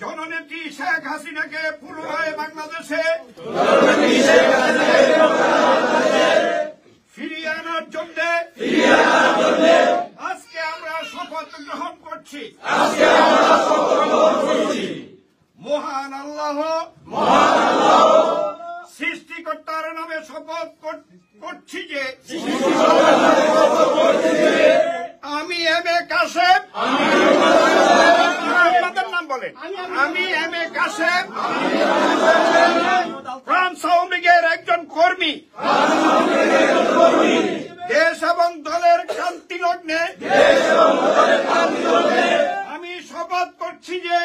জননেত্রী শেখ হাসিনাকে পুনরায় বাংলাদেশে ফিরিয়ে আনার জন্য আজকে আমরা শপথ গ্রহণ করছি। মহান আল্লাহ সৃষ্টিকর্তার নামে শপথ করছি যে আমি এম এ কাশেম, আপনাদের নাম বলেন, আমি M A Kashem France Awami লীগের একজন কর্মী, দেশ এবং দলের ক্রান্তি লগ্নে আমি শপথ করছি যে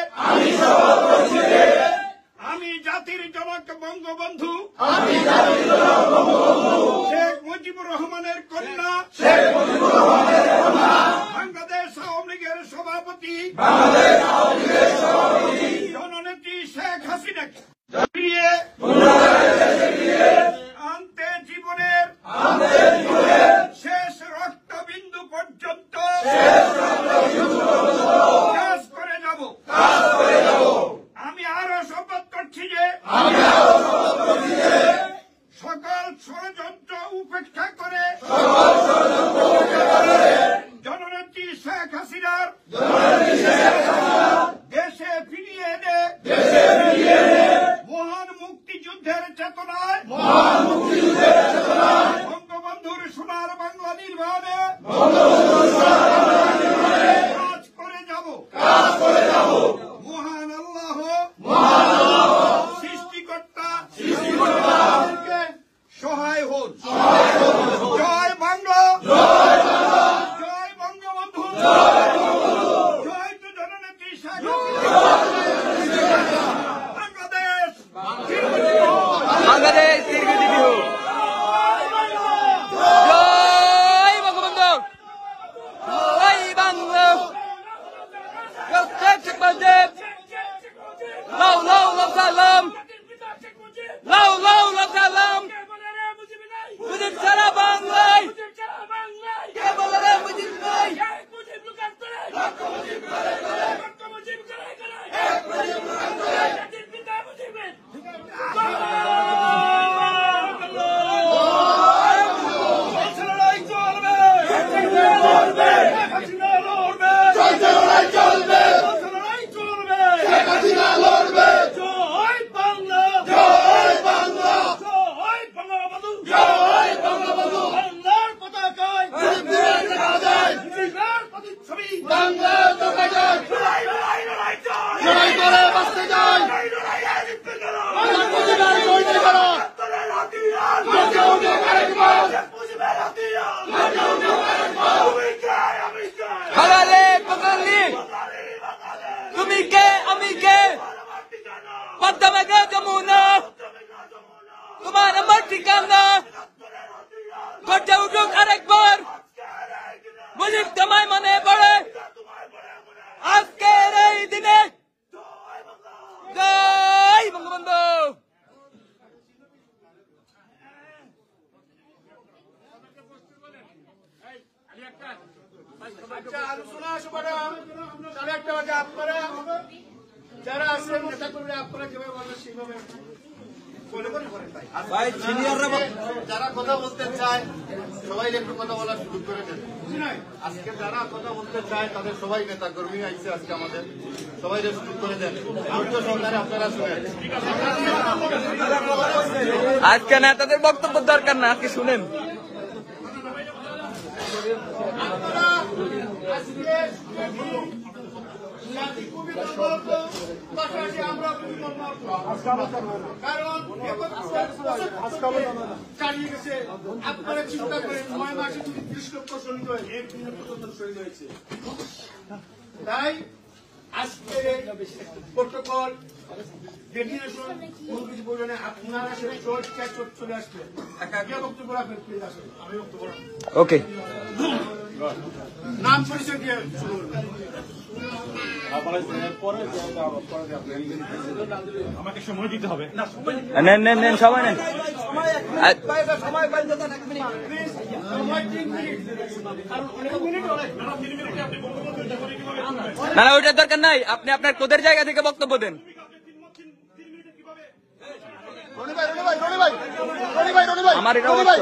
আমি জাতির জনক বঙ্গবন্ধু শেখ মুজিবুর রহমানের কন্যা, বাংলাদেশ আওয়ামী লীগের সভাপতি জননেত্রী শেখ হাসিনাকে ফিরিয়ে আনতে জীবনের শেষ রক্তবিন্দু পর্যন্ত কাজ করে যাব। আমি আরো শপথ করছি যে সকল ষড়যন্ত্র উপেক্ষা করে জননেত্রী শেখ হাসিনার দেশে ফিরিয়ে এনে মহান মুক্তিযুদ্ধের চেতনায় বঙ্গবন্ধুর সোনার বাংলা নির্মাণে কাজ করে যাব। মহান আল্লাহ সৃষ্টিকর্তা সহায় হন। জয় বাংলা, জয় বঙ্গবন্ধু, জয় তো জননেত্রী শেখ হাসিনা। বাংলাদেশ জয় বঙ্গবন্ধু, জয় বাংলা, লাউ লাউ লাউ সালাম, লাউ লাউ লাউ সালাম, মুজিব সারা বাংলায়, কে বলে রে মুজিব নাই, তুমি কে আমি কে, পদ্মা যমুনা তোমার আমার ঠিকানা, গর্জে উঠুক আরেকবার মুজিব তোমায় মনে পড়ে আজকের এই দিনে। জয় বঙ্গবন্ধু। আলোচনা সভাটা সাড়ে ১:০০ বাজে আপনারা যারা আছেন নেতা কর্মীরা আপনারা যেভাবে বলবেন সেভাবে যারা কথা বলতে চায় সবাই একটু কথা বলার সুযোগ করে দেন। আজকে যারা কথা বলতে চায় তাদের সবাই নেতা কর্মী আইছে, আজকে আমাদের সবাই সুযোগ করে দেন। ধৈর্য সহকারে আপনারা শুনেন। আজকে নেতাদের বক্তব্য দরকার না, আজকে শুনেন। চালিয়ে গেছে আপনারা চিন্তা করেন ৯ মাসে ৩০ লক্ষ শহীদ হয়ে ১ দিনের পর্যন্ত শহীদ হয়েছে। তাই আজকে প্রোটোকল ডেডিনেশন কোনো কিছু বলবে না, আপনারা সেটা চলে আসবে। বক্তব্য রাখবেন প্লিজ আসবে। আমি বক্তব্য ওকে, নাম পরিচয় দিয়ে আমাকে সময় দিতে হবে। নেন নেন নেন, সবাই নেন। সময় পাই দাদা 1 মিনিট, প্লিজ সময় 3 মিনিট, কারণ অনেক মিনিট অনেক 3 মিনিটে আপনি বঙ্গবন্ধু না না ওইটার দরকার নাই, আপনি আপনার কোদের জায়গা থেকে বক্তব্য দেন। আমার এটা অবশ্য